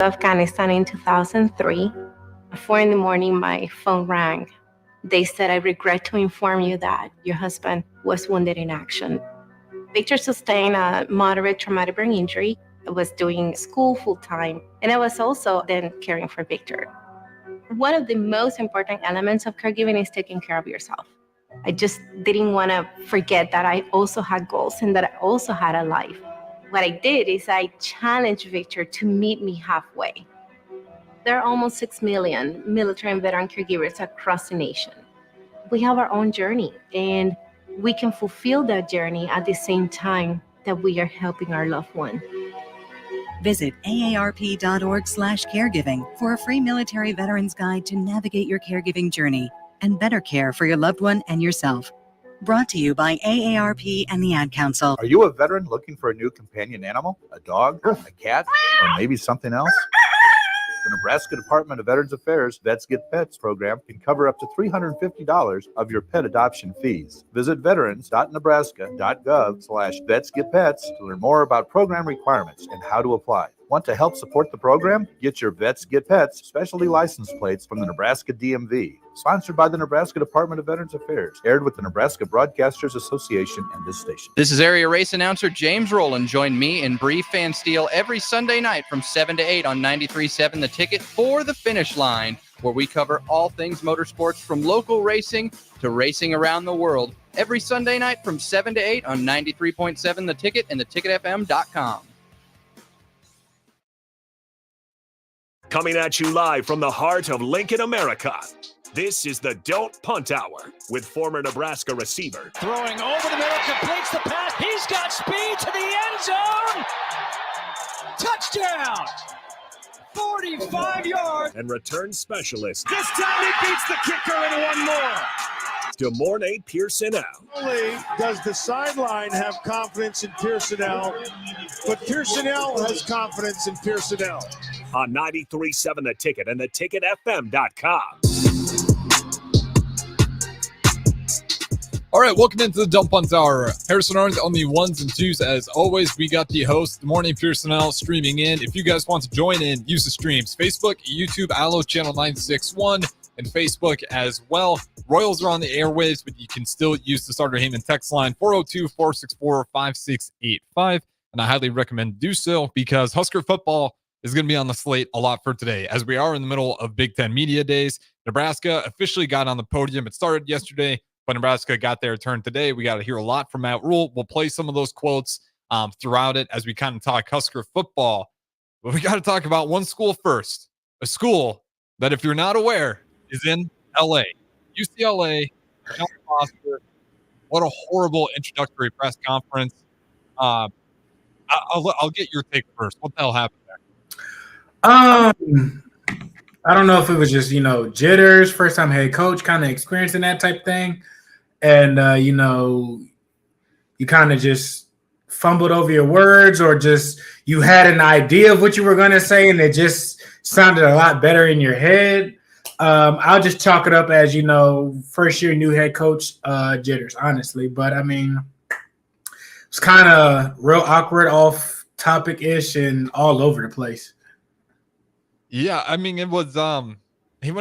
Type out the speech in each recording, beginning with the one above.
Afghanistan in 2003. At 4 in the morning, my phone rang. They said, I regret to inform you that your husband was wounded in action. Victor sustained a moderate traumatic brain injury. I was doing school full time, and I was also then caring for Victor. One of the most important elements of caregiving is taking care of yourself. I just didn't want to forget that I also had goals and that I also had a life. What I did is I challenged Victor to meet me halfway. There are almost 6 million military and veteran caregivers across the nation. We have our own journey, and we can fulfill that journey at the same time that we are helping our loved one. Visit aarp.org/caregiving for a free military veterans guide to navigate your caregiving journey and better care for your loved one and yourself. Brought to you by AARP and the Ad Council. Are you a veteran looking for a new companion animal? A dog, a cat, or maybe something else? The Nebraska Department of Veterans Affairs Vets Get Pets program can cover up to $350 of your pet adoption fees. Visit veterans.nebraska.gov/vetsgetpets to learn more about program requirements and how to apply. Want to help support the program? Get your Vets Get Pets specialty license plates from the Nebraska DMV. Sponsored by the Nebraska Department of Veterans Affairs. Aired with the Nebraska Broadcasters Association and this station. This is area race announcer James Rowland. Join me and Bree Fansteel every Sunday night from 7 to 8 on 93.7 The Ticket for the Finish Line, where we cover all things motorsports from local racing to racing around the world. Every Sunday night from 7 to 8 on 93.7 The Ticket and theticketfm.com. Coming at you live from the heart of Lincoln, America. This is the Don't Punt Hour with former Nebraska receiver. Throwing over the middle, completes the pass. He's got speed to the end zone. Touchdown. 45 yards. And return specialist. This time he beats the kicker and one more. DeMornay Pierson-El. Not only does the sideline have confidence in Pierson-El, but Pierson-El has confidence in Pierson-El. On 93.7 The Ticket and theticketfm.com. All right, welcome into the Dump Punt Hour. Harrison Arns on the ones and twos. As always, we got the host, DeMornay Pierson-El, streaming in. If you guys want to join in, use the streams. Facebook, YouTube, Allo Channel 961, and Facebook as well. Royals are on the airwaves, but you can still use the Starter Heyman text line, 402-464-5685. And I highly recommend do so because Husker football is going to be on the slate a lot for today. As we are in the middle of Big Ten Media Days, Nebraska officially got on the podium. It started yesterday, but Nebraska got their turn today. We got to hear a lot from Matt Rule. We'll play some of those quotes throughout it as we kind of talk Husker football. But we got to talk about one school first, a school that, if you're not aware, is in LA. UCLA, Cal Foster. What a horrible introductory press conference. I'll get your take first. What the hell happened there? I don't know if it was just, jitters, first time head coach, kind of experiencing that type thing. And, you kind of just fumbled over your words, or just you had an idea of what you were going to say and it just sounded a lot better in your head. I'll just chalk it up as, first year new head coach jitters, honestly. But, it's kind of real awkward, off topic-ish, and all over the place. Yeah, it was when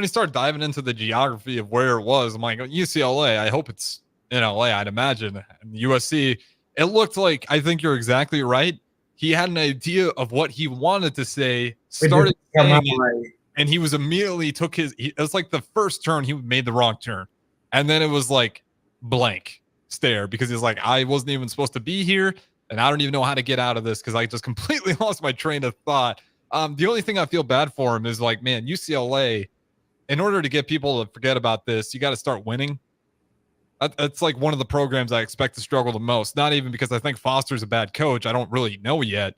he started diving into the geography of where it was, I'm like, UCLA, I hope it's in LA, I'd imagine. And USC, it looked like, I think you're exactly right. He had an idea of what he wanted to say, started saying it, and he was immediately it was like the first turn, he made the wrong turn. And then it was like blank stare because he's like, I wasn't even supposed to be here, and I don't even know how to get out of this because I just completely lost my train of thought. The only thing I feel bad for him is like, man, UCLA, in order to get people to forget about this, you got to start winning. That's like one of the programs I expect to struggle the most. Not even because I think Foster's a bad coach. I don't really know yet.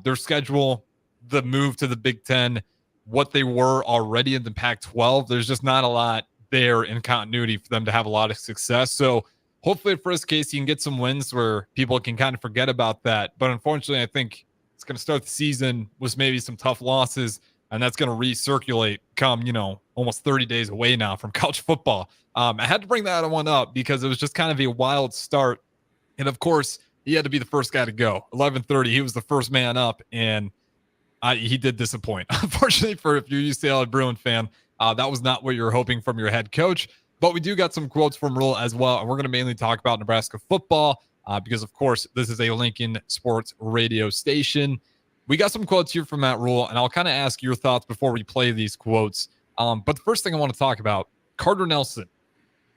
Their schedule, the move to the Big Ten, what they were already in the Pac-12, there's just not a lot there in continuity for them to have a lot of success. So hopefully for his case, he can get some wins where people can kind of forget about that. But unfortunately, I think it's going to start the season with maybe some tough losses, and that's going to recirculate come, almost 30 days away now from college football. I had to bring that one up because it was just kind of a wild start. And of course, he had to be the first guy to go. 11:30, he was the first man up. And He did disappoint. Unfortunately, for if you're UCLA Bruin fan, that was not what you were hoping from your head coach. But we do got some quotes from Rule as well, and we're going to mainly talk about Nebraska football because, of course, this is a Lincoln sports radio station. We got some quotes here from Matt Rule, and I'll kind of ask your thoughts before we play these quotes. But the first thing I want to talk about, Carter Nelson,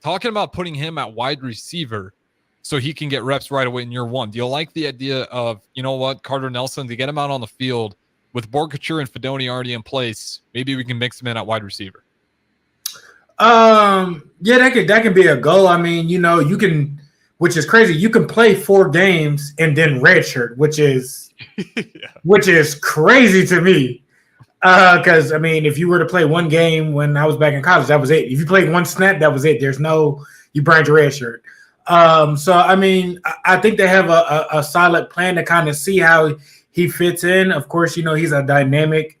talking about putting him at wide receiver so he can get reps right away in year one. Do you like the idea of, you know what, Carter Nelson, to get him out on the field with Borkature and Fedoni already in place, maybe we can mix him in at wide receiver? Yeah, that could be a goal. I mean, you can, which is crazy. You can play 4 games and then redshirt, which is which is crazy to me. Because I mean, if you were to play 1 game when I was back in college, that was it. If you played 1 snap, that was it. There's no, you burned your red shirt. So I mean, I think they have a solid plan to kind of see how he fits in. Of course, he's a dynamic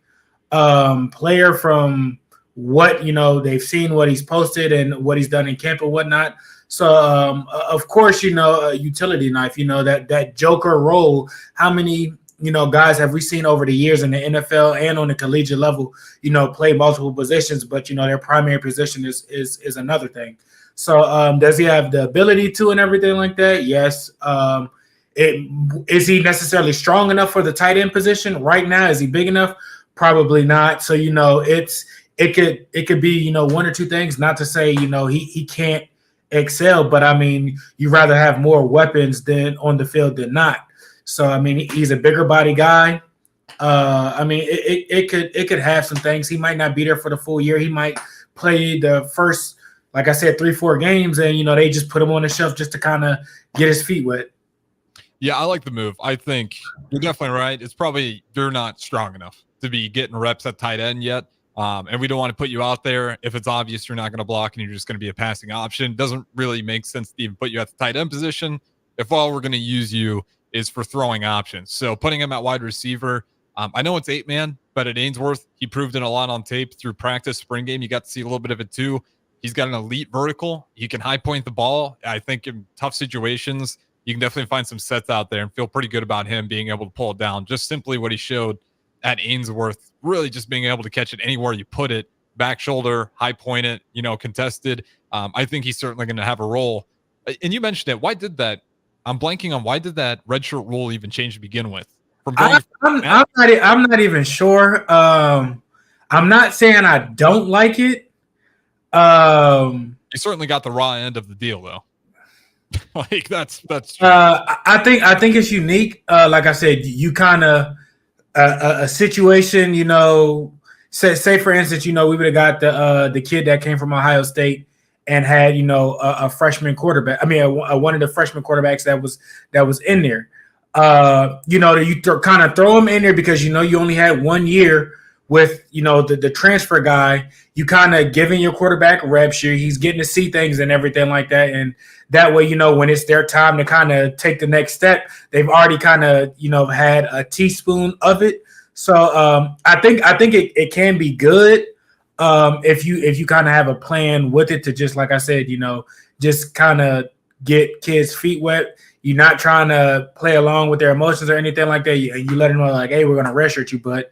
player from what they've seen, what he's posted and what he's done in camp and whatnot. So of course, a utility knife, that joker role. How many guys have we seen over the years in the NFL and on the collegiate level, play multiple positions, but their primary position is another thing. So does he have the ability to and everything like that? Yes. Is he necessarily strong enough for the tight end position right now? Is he big enough? Probably not. So it could be 1 or 2 things. Not to say he can't excel, but I mean, you rather have more weapons than on the field than not. So I mean, he's a bigger body guy. I mean, it could have some things. He might not be there for the full year. He might play the first, like I said, 3-4 games, and they just put him on the shelf just to kind of get his feet wet. Yeah, I like the move. I think you're definitely right. It's probably you're not strong enough to be getting reps at tight end yet. And we don't want to put you out there if it's obvious you're not going to block and you're just going to be a passing option. It doesn't really make sense to even put you at the tight end position if all we're going to use you is for throwing options. So putting him at wide receiver, I know it's 8-man, but at Ainsworth, he proved it a lot on tape through practice, spring game. You got to see a little bit of it too. He's got an elite vertical. He can high point the ball. I think in tough situations, you can definitely find some sets out there and feel pretty good about him being able to pull it down. Just simply what he showed at Ainsworth, really just being able to catch it anywhere you put it, back shoulder, high point it, contested. I think he's certainly going to have a role. And you mentioned it. Why did that? I'm blanking on why did that redshirt rule even change to begin with? I'm not even sure. I'm not saying I don't like it. You certainly got the raw end of the deal, though. Like that's true. I think it's unique. Like I said, you kind of a situation, say for instance, we would have got the kid that came from Ohio State and had a freshman quarterback. I mean, one of the freshman quarterbacks that was in there. You kind of throw him in there because you only had 1 year with the transfer guy. You kind of giving your quarterback reps. He's getting to see things and everything like that, and that way when it's their time to kind of take the next step, they've already kind of had a teaspoon of it. So I think it can be good if you kind of have a plan with it to just, like I said, just kind of get kids' feet wet. You're not trying to play along with their emotions or anything like that. You let them know, like, hey, we're gonna redshirt you, but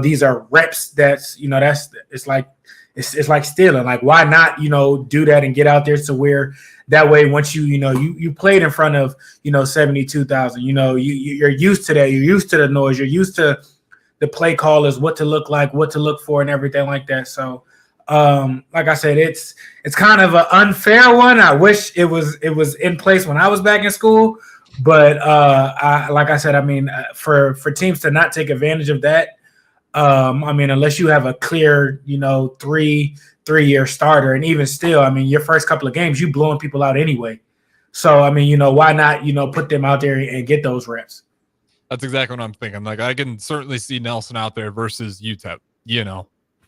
these are reps. It's like stealing. Like, why not do that and get out there to where that way once you played in front of 72,000. You're used to that. You're used to the noise. You're used to the play callers, what to look like, what to look for, and everything like that. So. Like I said, it's kind of an unfair one. I wish it was in place when I was back in school, but like I said, I mean, for teams to not take advantage of that, I mean, unless you have a clear, 3-year starter, and even still, I mean, your first couple of games, you blowing people out anyway. So I mean, why not, put them out there and get those reps? That's exactly what I'm thinking. Like, I can certainly see Nelson out there versus UTEP.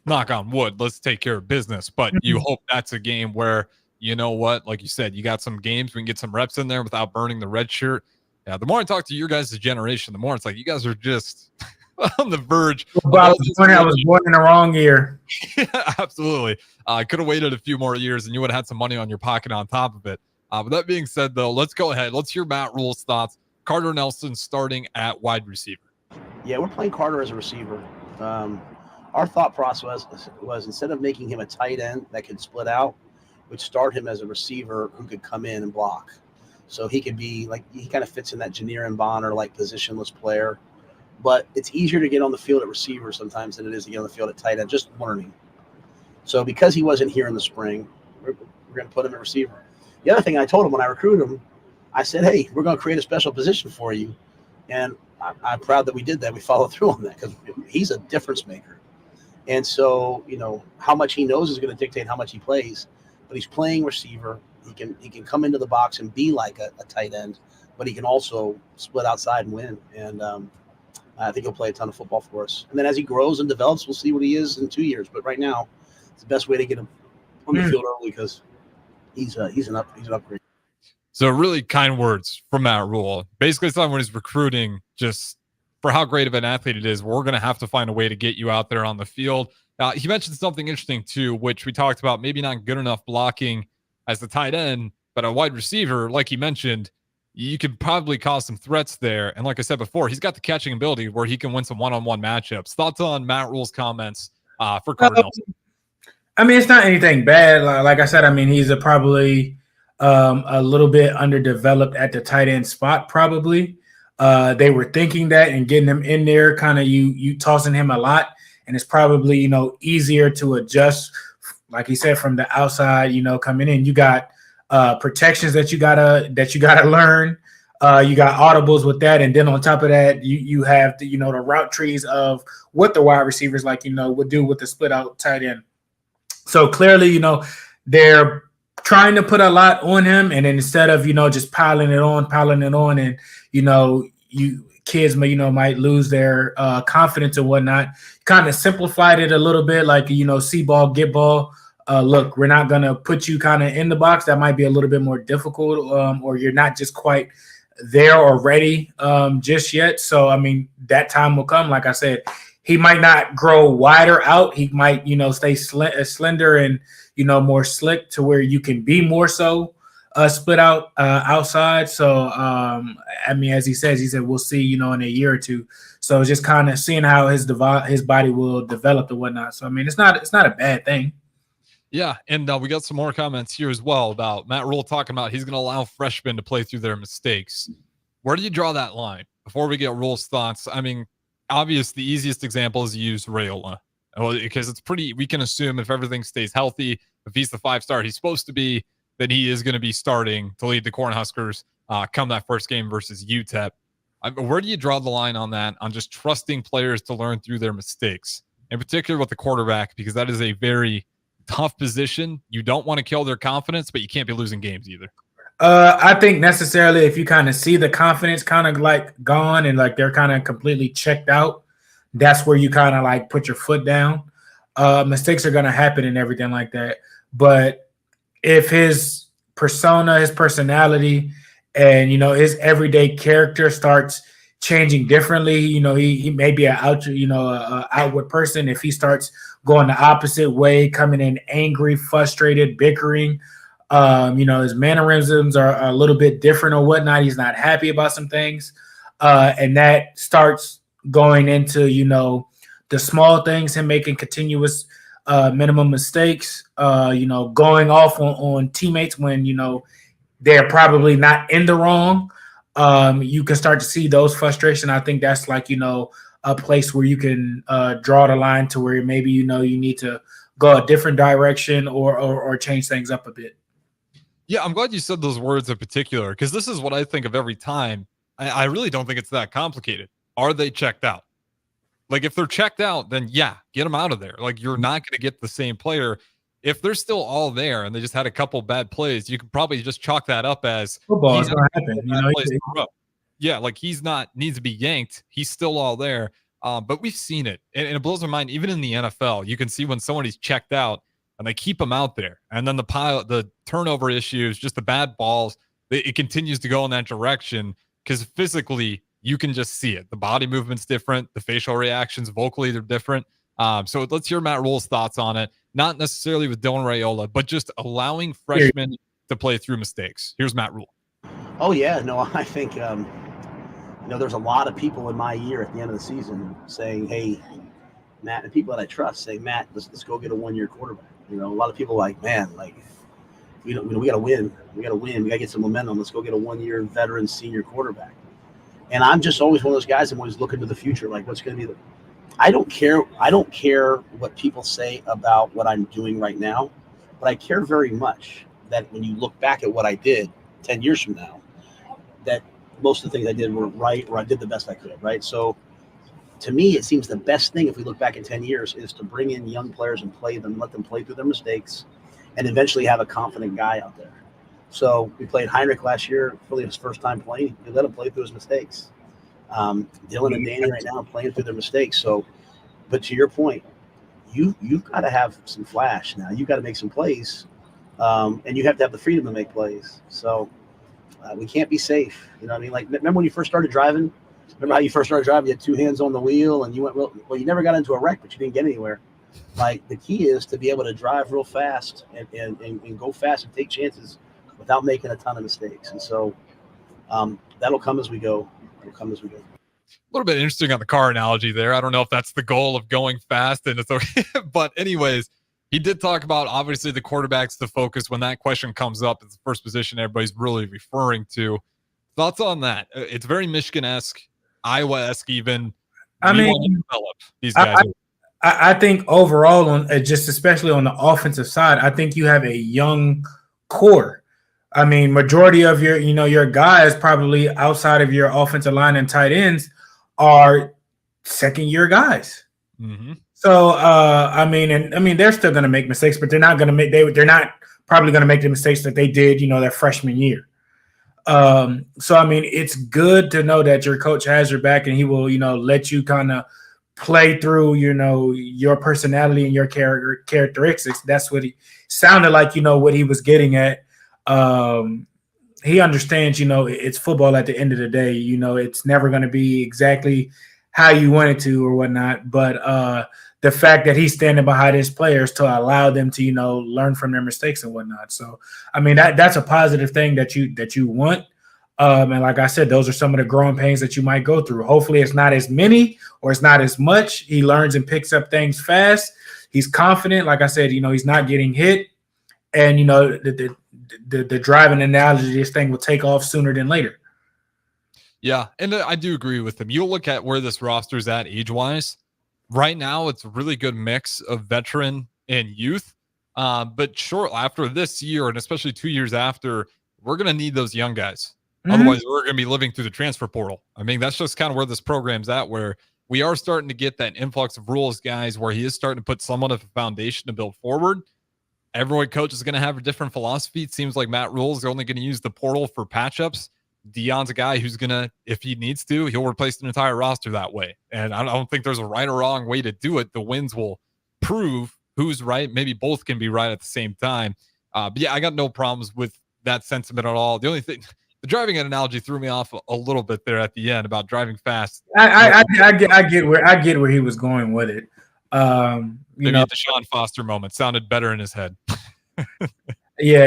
Knock on wood, let's take care of business. But you hope that's a game where, like you said, you got some games, we can get some reps in there without burning the red shirt. Yeah, the more I talk to your guys' generation, the more it's like you guys are just on the verge. I was born in the wrong year. Yeah, absolutely. I could have waited a few more years and you would have had some money on your pocket on top of it. But that being said, though, let's go ahead. Let's hear Matt Rule's thoughts. Carter Nelson starting at wide receiver. Yeah, we're playing Carter as a receiver. Our thought process was instead of making him a tight end that could split out, we'd start him as a receiver who could come in and block. So he could be like, he kind of fits in that Janier and Bonner like positionless player. But it's easier to get on the field at receiver sometimes than it is to get on the field at tight end, just learning. So because he wasn't here in the spring, we're going to put him at receiver. The other thing I told him when I recruited him, I said, hey, we're going to create a special position for you. And I'm proud that we did that. We followed through on that because he's a difference maker. And so, how much he knows is going to dictate how much he plays. But he's playing receiver. He can come into the box and be like a tight end, but he can also split outside and win. And I think he'll play a ton of football for us. And then as he grows and develops, we'll see what he is in 2 years. But right now, it's the best way to get him on the field early because he's an upgrade. So really kind words from Matt Rule. Basically, it's when he's recruiting, just for how great of an athlete it is, we're going to have to find a way to get you out there on the field. He mentioned something interesting too, which we talked about, maybe not good enough blocking as the tight end, but a wide receiver, like he mentioned, you could probably cause some threats there. And like I said before, he's got the catching ability where he can win some one-on-one matchups. Thoughts on Matt Rule's comments for Cardinals? I mean, it's not anything bad. Like I said, I mean, he's probably a little bit underdeveloped at the tight end spot, probably. They were thinking that and getting him in there, kind of you tossing him a lot. And it's probably, easier to adjust, like he said, from the outside, coming in. You got protections that you gotta learn. You got audibles with that, and then on top of that, you have the route trees of what the wide receivers would do with the split out tight end. So clearly, they're trying to put a lot on him, and then instead of just piling it on, and you kids might lose their confidence and whatnot. Kind of simplified it a little bit, like see ball, get ball. Look, we're not gonna put you kind of in the box. That might be a little bit more difficult, or you're not just quite there or ready just yet. So I mean, that time will come. Like I said, he might not grow wider out. He might stay slender and more slick to where you can be more so split out outside. So I mean, as he said we'll see in a year or two. So it's just kind of seeing how his body will develop and whatnot. So I mean, it's not a bad thing. Yeah, and we got some more comments here as well about Matt Rule talking about he's going to allow freshmen to play through their mistakes. Where do you draw that line? Before we get Rule's thoughts, I mean, obvious the easiest example is to use Raiola, because it's we can assume if everything stays healthy, if he's the 5-star he's supposed to be, then he is going to be starting to lead the Cornhuskers come that first game versus UTEP. Where do you draw the line on that, on just trusting players to learn through their mistakes, in particular with the quarterback, because that is a very tough position. You don't want to kill their confidence, but you can't be losing games either. I think necessarily if you kind of see the confidence kind of like gone and like they're kind of completely checked out, that's where you kind of like put your foot down. Mistakes are going to happen and everything like that. But if his persona, his personality, and his everyday character starts changing differently, he may be an outward person. If he starts going the opposite way, coming in angry, frustrated, bickering, his mannerisms are a little bit different or whatnot. He's not happy about some things, and that starts going into the small things, him making continuous minimum mistakes, going off on teammates when they're probably not in the wrong. You can start to see those frustrations. I think that's like a place where you can draw the line to where maybe you need to go a different direction or change things up a bit. Yeah, I'm glad you said those words in particular, because this is what I think of every time. I really don't think it's that complicated. Are they checked out? Like, if they're checked out, then yeah, get them out of there. Like, you're not going to get the same player. If they're still all there and they just had a couple bad plays, you could probably just chalk that up as football is going to happen. Yeah, like he's not needs to be yanked. He's still all there. But we've seen it, and it blows my mind. Even in the NFL, you can see when somebody's checked out and they keep them out there, and then the turnover issues, just the bad balls, it continues to go in that direction because physically you can just see it. The body movement's different, the facial reactions vocally they're different. So let's hear Matt Rule's thoughts on it. Not necessarily with Dylan Raiola, but just allowing freshmen to play through mistakes. Here's Matt Rule. Oh yeah, no, I think There's a lot of people in my year at the end of the season saying, hey, Matt, and people that I trust saying, Matt, let's go get a 1-year quarterback. A lot of people like, man, like, we got to win. We got to win. We got to get some momentum. Let's go get a 1-year veteran senior quarterback. And I'm just always one of those guys. I'm always looking to the future. Like, what's going to be I don't care what people say about what I'm doing right now, but I care very much that when you look back at what I did 10 years from now, that most of the things I did were right, or I did the best I could, right? So to me, it seems the best thing if we look back in 10 years is to bring in young players and play them, let them play through their mistakes, and eventually have a confident guy out there. So we played Heinrich last year, really his first time playing. We let him play through his mistakes. Dylan and Danny right now are playing through their mistakes. So, but to your point, you've got to have some flash now. You've got to make some plays, and you have to have the freedom to make plays. So we can't be safe. You know what I mean? Like, remember when you first started driving? Remember how you first started driving? You had 2 hands on the wheel, and you went well. You never got into a wreck, but you didn't get anywhere. Like, the key is to be able to drive real fast and go fast and take chances without making a ton of mistakes. And so that'll come as we go. It'll come as we go. A little bit interesting on the car analogy there. I don't know if that's the goal of going fast, and it's okay. But anyways, he did talk about, obviously, the quarterback's the focus when that question comes up. It's the first position everybody's really referring to. Thoughts on that? It's very Michigan-esque, Iowa-esque even. I mean, these guys. I think overall, on just especially on the offensive side, I think you have a young core. I mean, majority of your guys probably outside of your offensive line and tight ends are second-year guys. Mm-hmm. So, I mean, they're still going to make mistakes, but they're not going to make. They're not probably going to make the mistakes that they did, their freshman year. So, I mean, it's good to know that your coach has your back and he will, let you kind of play through, your personality and your characteristics. That's what he sounded like, what he was getting at. He understands, it's football at the end of the day. It's never going to be exactly how you want it to or whatnot. But the fact that he's standing behind his players to allow them to, learn from their mistakes and whatnot. So, I mean, that's a positive thing that you want. And like I said, those are some of the growing pains that you might go through. Hopefully it's not as many or it's not as much. He learns and picks up things fast. He's confident. Like I said, he's not getting hit. And, the driving analogy, this thing will take off sooner than later. Yeah, and I do agree with him. You look at where this roster is at age-wise. Right now, it's a really good mix of veteran and youth. But shortly after this year, and especially 2 years after, we're going to need those young guys. Mm-hmm. Otherwise, we're going to be living through the transfer portal. I mean, that's just kind of where this program's at, where we are starting to get that influx of rules guys, where he is starting to put somewhat of a foundation to build forward. Every coach is going to have a different philosophy. It seems like Matt Rule is only going to use the portal for patch-ups. Deion's a guy who's going to, if he needs to, he'll replace the entire roster that way. And I don't think there's a right or wrong way to do it. The wins will prove who's right. Maybe both can be right at the same time. But yeah, I got no problems with that sentiment at all. The only thing, the driving analogy threw me off a little bit there at the end about driving fast. I get where he was going with it. Maybe the Sean Foster moment sounded better in his head. Yeah,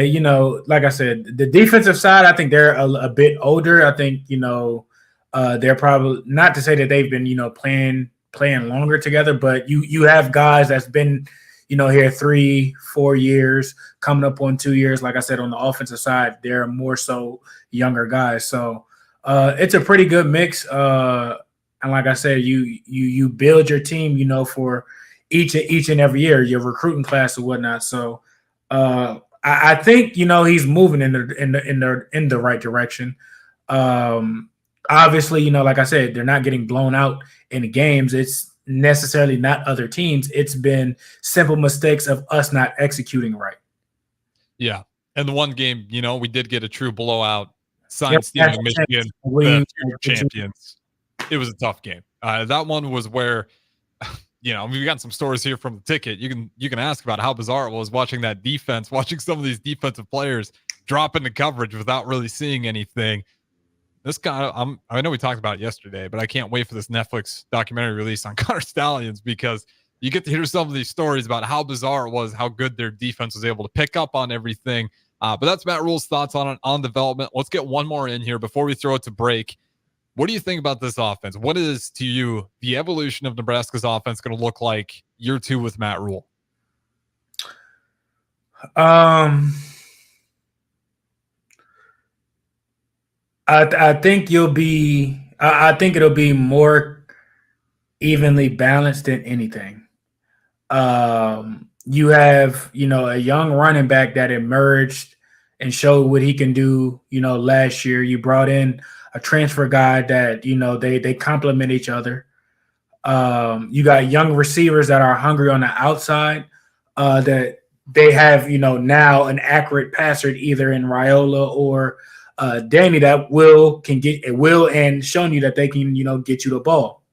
like I said, the defensive side, I think they're a bit older. I think, they're probably, not to say that they've been, playing longer together, but you have guys that's been, here 3-4 years, coming up on 2 years. Like I said, on the offensive side, they're more so younger guys. So it's a pretty good mix. And like I said, you build your team, for each and every year, your recruiting class or whatnot. So I think he's moving in the right direction. Obviously, like I said, they're not getting blown out in the games. It's necessarily not other teams. It's been simple mistakes of us not executing right. Yeah, and the one game, we did get a true blowout. Stealing Michigan, the champions. It was a tough game. That one was where. We've got some stories here from the ticket. You can ask about how bizarre it was watching that defense, watching some of these defensive players drop into coverage without really seeing anything. This guy, I know we talked about it yesterday, but I can't wait for this Netflix documentary release on Connor Stallions, because you get to hear some of these stories about how bizarre it was, how good their defense was able to pick up on everything. But that's Matt Rule's thoughts on development. Let's get one more in here before we throw it to break. What do you think about this offense? What is, to you, the evolution of Nebraska's offense going to look like year 2 with Matt Rule? I think I think it'll be more evenly balanced than anything. You have, a young running back that emerged and showed what he can do, last year. You brought in a transfer guy that, they complement each other. You got young receivers that are hungry on the outside, that they have, now an accurate passer either in Raiola or Danny that will and showing you that they can, get you the ball.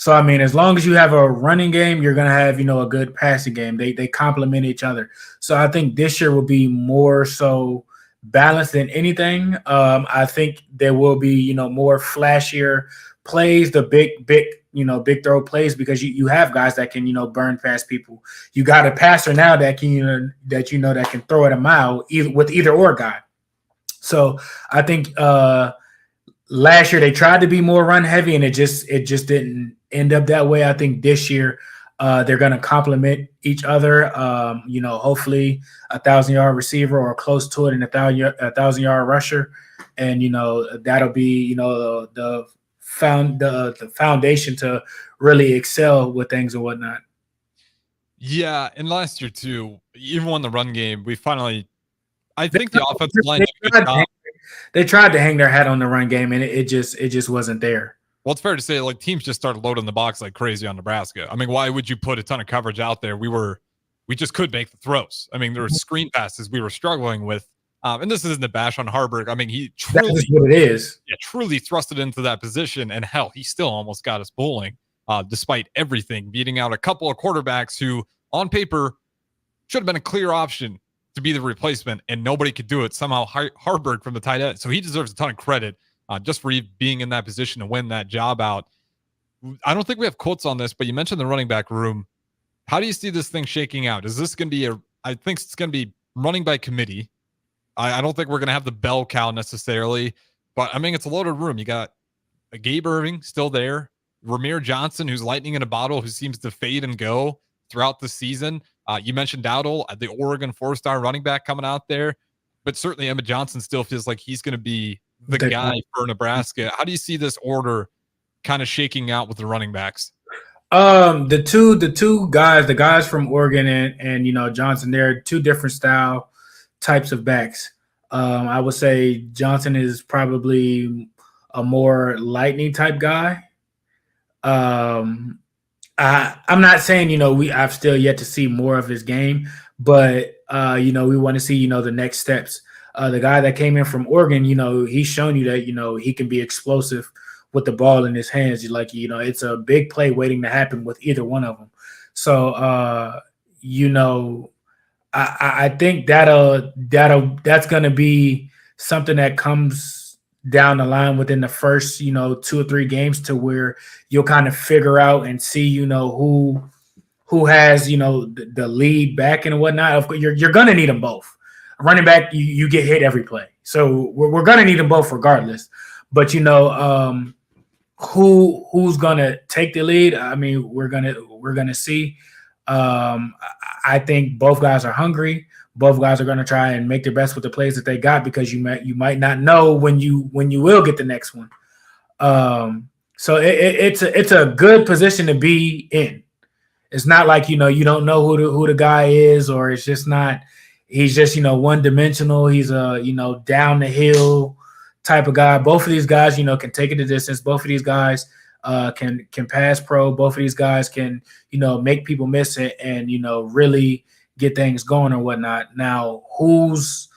So, I mean, as long as you have a running game, you're going to have, a good passing game. They complement each other. So I think this year will be more so balanced than anything. I think there will be, more flashier plays, the big throw plays, because you have guys that can, burn past people. You got a passer now that can, that can throw it a mile with either or guy. So I think last year they tried to be more run heavy and it just didn't end up that way. I think this year they're going to complement each other. Hopefully 1,000-yard receiver or close to it and a 1,000-yard rusher, and that'll be the foundation to really excel with things and whatnot. Yeah, and last year too, even on the run game, I think the offensive line did a good job. They tried to hang their hat on the run game, and it just wasn't there. Well, it's fair to say, like, teams just started loading the box like crazy on Nebraska. I mean, why would you put a ton of coverage out there? We just could make the throws. I mean, there were screen passes we were struggling with. And this isn't a bash on Harburg. I mean, he truly, that's what it is. Yeah, truly thrusted into that position. And hell, he still almost got us bowling, despite everything, beating out a couple of quarterbacks who, on paper, should have been a clear option to be the replacement, and nobody could do it. Somehow Harburg from the tight end. So he deserves a ton of credit just for being in that position to win that job out. I don't think we have quotes on this, but you mentioned the running back room. How do you see this thing shaking out? Is this going to be I think it's going to be running by committee. I don't think we're going to have the bell cow necessarily, but I mean, it's a loaded room. You got a Gabe Irving still there, Ramir Johnson, who's lightning in a bottle, who seems to fade and go throughout the season. You mentioned Dowdle, the Oregon 4-star running back coming out there, but certainly Emmett Johnson still feels like he's going to be the guy for Nebraska. How do you see this order kind of shaking out with the running backs? The two guys, the guys from Oregon and Johnson, they're two different style types of backs. I would say Johnson is probably a more lightning type guy. I'm not saying, I've still yet to see more of his game, but, we want to see, the next steps. The guy that came in from Oregon, he's shown you that, he can be explosive with the ball in his hands. It's a big play waiting to happen with either one of them. So, I think that's going to be something that comes down the line within the first, 2 or 3 games, to where you'll kind of figure out and see, who has, the lead back and whatnot. Of course, you're going to need them both. Running back, you get hit every play. So we're going to need them both regardless. But, who's going to take the lead? I mean, we're going to see. I think both guys are hungry. Both guys are going to try and make their best with the plays that they got, because you might not know when you will get the next one. So it's a good position to be in. It's not like, you don't know who the guy is, or it's just not, he's just, one dimensional. He's a, down the hill type of guy. Both of these guys, can take it the distance. Both of these guys can pass pro. Both of these guys can, make people miss it and, really get things going or whatnot. Now, whose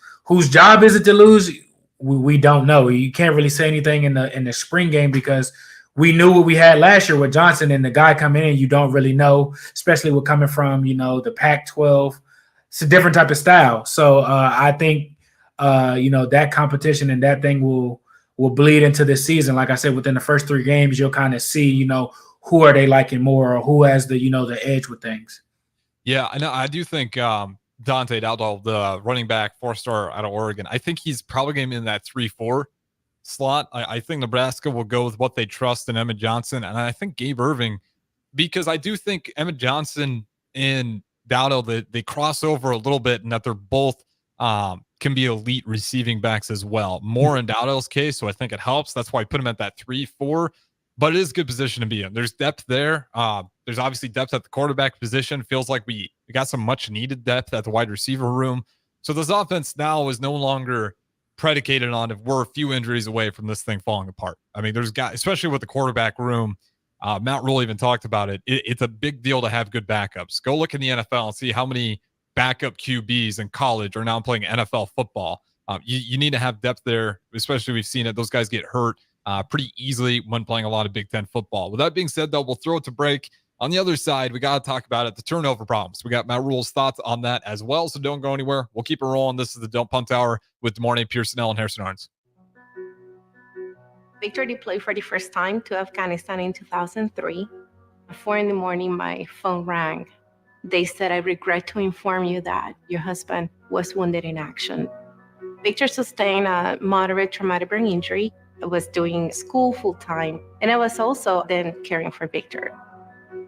job is it to lose? We don't know. You can't really say anything in the spring game, because we knew what we had last year with Johnson, and the guy coming in, you don't really know, especially with coming from, the Pac-12. It's a different type of style. So I think, that competition and that thing will bleed into this season. Like I said, within the first 3 games, you'll kind of see, who are they liking more, or who has the, the edge with things. Yeah, I know. I do think Dante Dowdle, the running back 4-star out of Oregon, I think he's probably going to be in that 3-4 slot. I think Nebraska will go with what they trust in Emmett Johnson. And I think Gabe Irving, because I do think Emmett Johnson and Dowdle, they cross over a little bit, and that they're both can be elite receiving backs as well. More in Dowdle's case, so I think it helps. That's why I put him at that 3-4. But it is a good position to be in. There's depth there. There's obviously depth at the quarterback position. Feels like we got some much needed depth at the wide receiver room. So this offense now is no longer predicated on if we're a few injuries away from this thing falling apart. I mean, there's guys, especially with the quarterback room. Matt Rule even talked about it. It's a big deal to have good backups. Go look in the NFL and see how many backup QBs in college are now playing NFL football. You need to have depth there, especially we've seen it. Those guys get hurt pretty easily when playing a lot of Big Ten football. With that being said, though, we'll throw it to break. On the other side, we got to talk about it, the turnover problems. We got Matt Rule's thoughts on that as well, so don't go anywhere. We'll keep it rolling. This is the Don't Punt Hour with Des Moines, Pierson-El, and Harrison Arns. Victor deployed for the first time to Afghanistan in 2003. At 4 a.m, my phone rang. They said, "I regret to inform you that your husband was wounded in action." Victor sustained a moderate traumatic brain injury. I was doing school full-time, and I was also then caring for Victor.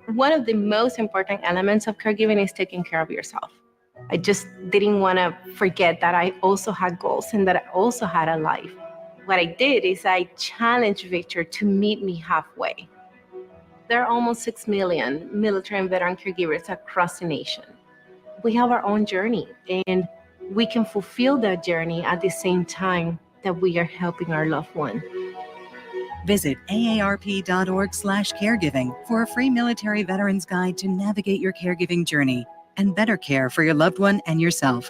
One of the most important elements of caregiving is taking care of yourself. I just didn't want to forget that I also had goals and that I also had a life. What I did is I challenged Victor to meet me halfway. There are almost 6 million military and veteran caregivers across the nation. We have our own journey, and we can fulfill that journey at the same time that we are helping our loved one. Visit aarp.org/caregiving for a free military veterans guide to navigate your caregiving journey and better care for your loved one and yourself.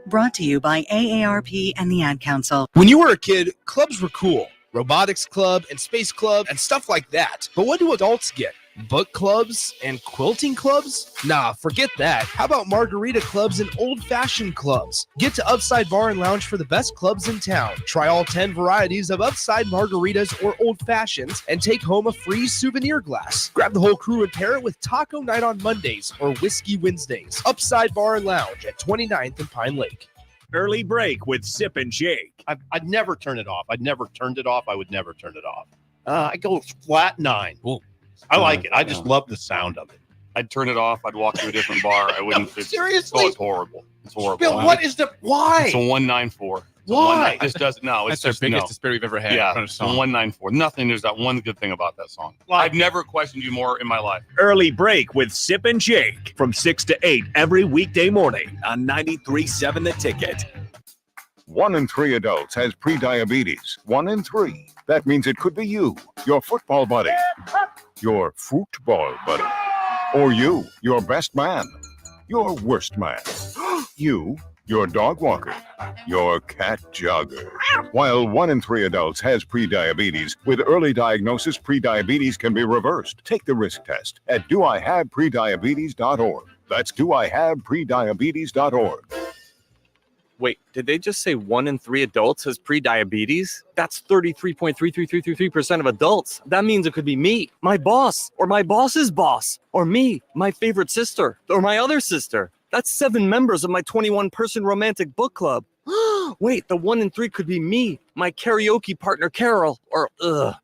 Brought to you by AARP and the Ad Council. When you were a kid, clubs were cool. Robotics club and space club and stuff like that. But what do adults get? Book clubs and quilting clubs? Nah, forget that. How about margarita clubs and old-fashioned clubs? Get to Upside Bar and Lounge for the best clubs in town. Try all 10 varieties of Upside margaritas or old fashions and take home a free souvenir glass. Grab the whole crew and pair it with taco night on Mondays or whiskey Wednesdays. Upside Bar and Lounge at 29th and Pine Lake. Early break with Sip and Jake. I'd never turn it off. I'd never turned it off. I would never turn it off. I go flat 9. Ooh. I like it. I just love the sound of it. I'd turn it off. I'd walk to a different bar. I wouldn't. Seriously? It's horrible. It's horrible. Bill, what is the why? It's a 194. Why? It just doesn't. No, it's that's just the biggest no. despair we've ever had. Yeah, it's a 194. Nothing. There's that one good thing about that song. Like, I've never questioned you more in my life. Early break with Sip and Jake from 6 to 8 every weekday morning on 93.7 The Ticket. 1 in 3 adults has prediabetes. 1 in 3. That means it could be you, your football buddy, your football buddy, or you, your best man, your worst man, you, your dog walker, your cat jogger. While 1 in 3 adults has prediabetes, with early diagnosis, prediabetes can be reversed. Take the risk test at doihaveprediabetes.org. That's doihaveprediabetes.org. Wait, did they just say 1 in 3 adults has prediabetes? That's 33.33333% of adults. That means it could be me, my boss, or my boss's boss, or me, my favorite sister, or my other sister. That's 7 members of my 21-person romantic book club. Wait, the 1 in 3 could be me, my karaoke partner Carol, or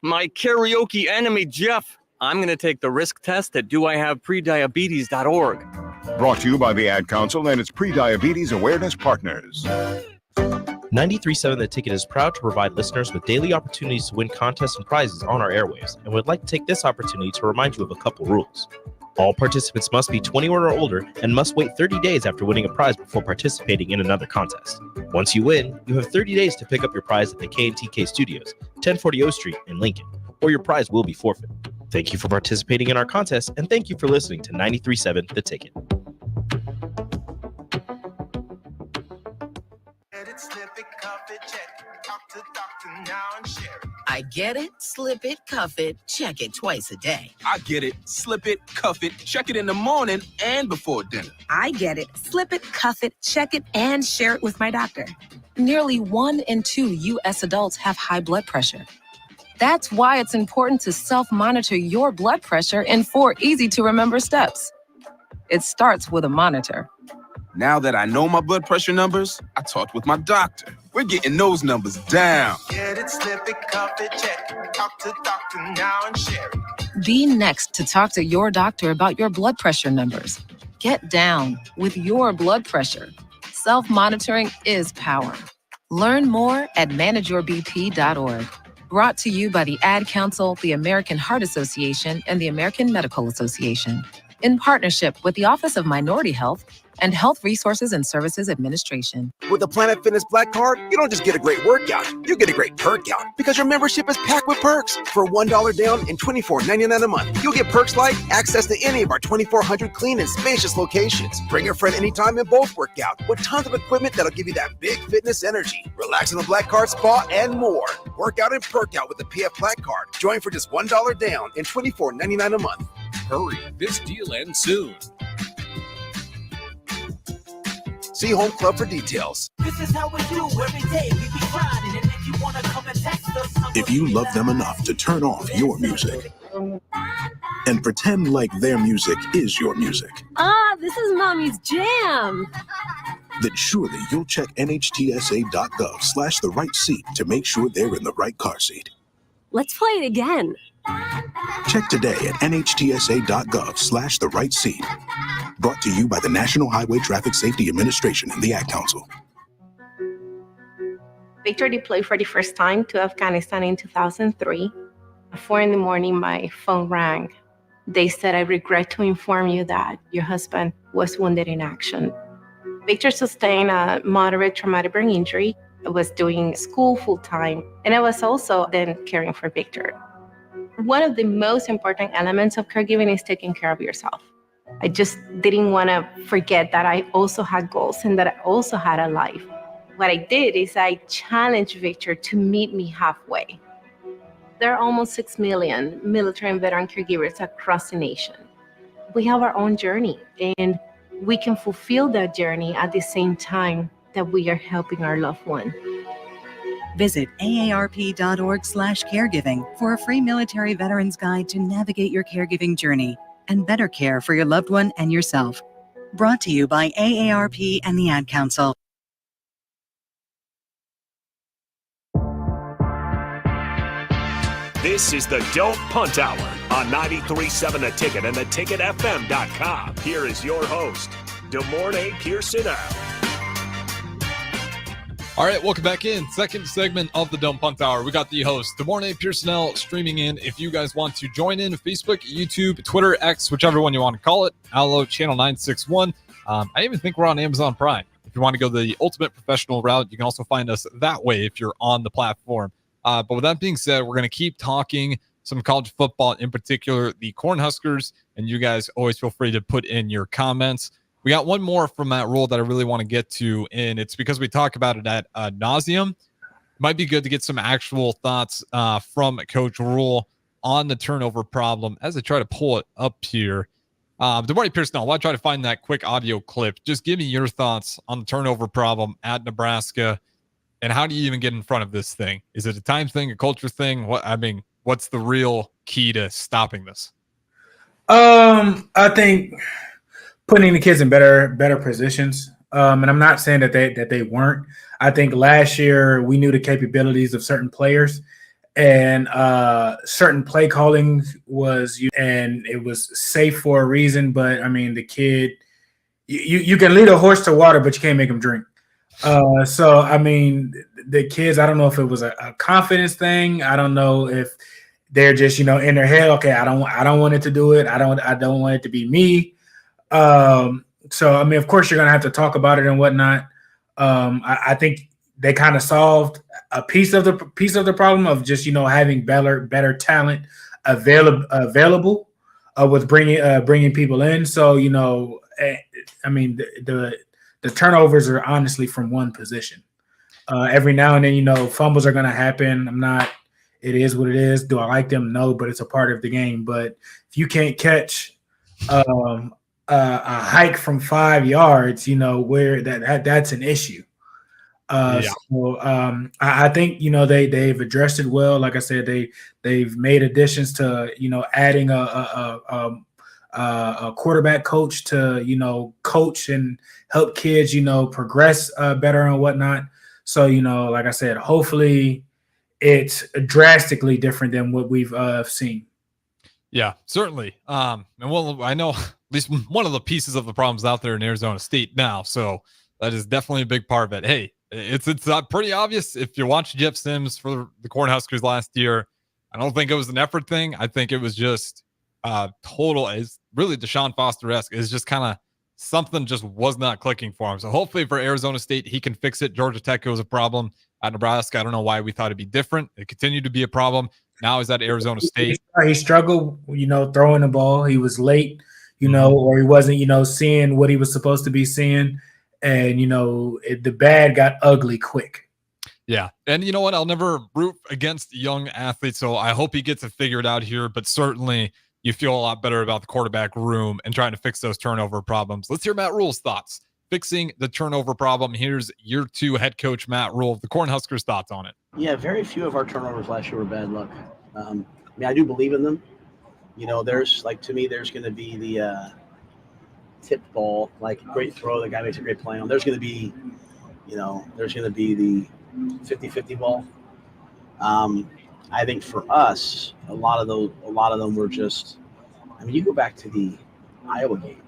my karaoke enemy Jeff. I'm going to take the risk test at doihaveprediabetes.org. Brought to you by the Ad Council and its Prediabetes Awareness Partners. 93.7 The Ticket is proud to provide listeners with daily opportunities to win contests and prizes on our airwaves, and would like to take this opportunity to remind you of a couple rules. All participants must be 21 or older and must wait 30 days after winning a prize before participating in another contest. Once you win, you have 30 days to pick up your prize at the K&TK Studios, 1040 O Street in Lincoln, or your prize will be forfeit. Thank you for participating in our contest, and thank you for listening to 93.7 The Ticket. I get it, slip it, cuff it, check it twice a day. I get it, slip it, cuff it, check it in the morning and before dinner. I get it, slip it, cuff it, check it, and share it with my doctor. Nearly 1 in 2 U.S. adults have high blood pressure. That's why it's important to self-monitor your blood pressure in 4 easy-to-remember steps. It starts with a monitor. Now that I know my blood pressure numbers, I talked with my doctor. We're getting those numbers down. Get it, slip it, cuff it, check it. Talk to doctor now and share it. Be next to talk to your doctor about your blood pressure numbers. Get down with your blood pressure. Self-monitoring is power. Learn more at manageyourbp.org. Brought to you by the Ad Council, the American Heart Association, and the American Medical Association, in partnership with the Office of Minority Health and Health Resources and Services Administration. With the Planet Fitness Black Card, you don't just get a great workout, you get a great perk out because your membership is packed with perks. For $1 down and $24.99 a month, you'll get perks like access to any of our 2,400 clean and spacious locations. Bring your friend anytime and both work out with tons of equipment that'll give you that big fitness energy. Relax in the Black Card spa and more. Work out and perk out with the PF Black Card. Join for just $1 down and $24.99 a month. Hurry, this deal ends soon. See Home Club for details. This is how we do every day. We be grinding, and if you wanna come and text us, If you love them enough to turn off your music and pretend like their music is your music, This is Mommy's jam. then surely you'll check nhtsa.gov/the right seat to make sure they're in the right car seat. Let's play it again. Check today at nhtsa.gov/the right seat. Brought to you by the National Highway Traffic Safety Administration and the Ad Council. Victor deployed for the first time to Afghanistan in 2003. At 4 a.m, my phone rang. They said, "I regret to inform you that your husband was wounded in action." Victor sustained a moderate traumatic brain injury. I was doing school full-time, and I was also then caring for Victor. One of the most important elements of caregiving is taking care of yourself. I just didn't want to forget that I also had goals and that I also had a life. What I did is I challenged Victor to meet me halfway. There are almost 6 million military and veteran caregivers across the nation. We have our own journey, and we can fulfill that journey at the same time that we are helping our loved one. Visit aarp.org/caregiving for a free military veterans guide to navigate your caregiving journey and better care for your loved one and yourself. Brought to you by AARP and the Ad Council. This is the Don't Punt Hour on 93.7 The Ticket and theticketfm.com. Here is your host, DeMornay Pierson-El. All right, welcome back in. Second segment of the Don't Punt Hour. We got the host, DeMornay Pierson-El, streaming in. If you guys want to join in, Facebook, YouTube, Twitter, X, whichever one you want to call it, Allo, Channel 961. I even think we're on Amazon Prime. If you want to go the ultimate professional route, you can also find us that way if you're on the platform. But with that being said, we're going to keep talking some college football, in particular the Cornhuskers, and you guys always feel free to put in your comments. We got one more from Matt Rule that I really want to get to, and it's because we talk about it at nauseum. It might be good to get some actual thoughts from Coach Rule on the turnover problem as I try to pull it up here. DeMornay Pierson-El, while I try to find that quick audio clip, just give me your thoughts on the turnover problem at Nebraska, and how do you even get in front of this thing? Is it a time thing, a culture thing? What's the real key to stopping this? I think putting the kids in better positions. And I'm not saying that they weren't. I think last year we knew the capabilities of certain players, and certain play calling and it was safe for a reason. But I mean, the kid, you can lead a horse to water, but you can't make him drink. So I mean, the kids, I don't know if it was a confidence thing. I don't know if they're just in their head. Okay, I don't want it to do it. I don't want it to be me. So I mean, of course, you're gonna have to talk about it and whatnot. I think they kind of solved a piece of the problem of just having better talent available with bringing people in. So I mean, the turnovers are honestly from one position. Every now and then, fumbles are going to happen. It is what it is. Do I like them? No, but it's a part of the game. But if you can't catch a hike from 5 yards, where that's an issue. So I think they've addressed it well. Like I said, they've made additions to adding a quarterback coach to coach and help kids progress better and whatnot. So, like I said, hopefully it's drastically different than what we've seen. Yeah, certainly. And I know at least one of the pieces of the problems out there in Arizona State now. So that is definitely a big part of it. Hey, it's pretty obvious if you watch Jeff Sims for the Cornhuskers last year. I don't think it was an effort thing. I think it was just total. Is really Deshaun Foster-esque. Is just kind of something just was not clicking for him. So hopefully for Arizona State, he can fix it. Georgia Tech was a problem at Nebraska. I don't know why we thought it'd be different. It continued to be a problem. Now he's at Arizona State. He struggled, throwing the ball. He was late, or he wasn't, seeing what he was supposed to be seeing. And, the bad got ugly quick. Yeah. And you know what? I'll never root against young athletes. So I hope he gets it figured out here. But certainly you feel a lot better about the quarterback room and trying to fix those turnover problems. Let's hear Matt Rule's thoughts. Fixing the turnover problem. Here's year 2 head coach Matt Rule, the Cornhuskers' thoughts on it. Yeah, very few of our turnovers last year were bad luck. I do believe in them. There's to me, there's going to be the tipped ball, great throw, the guy makes a great play on. There's going to be, there's going to be the 50-50 ball. I think for us, a lot of them were just. You go back to the Iowa game.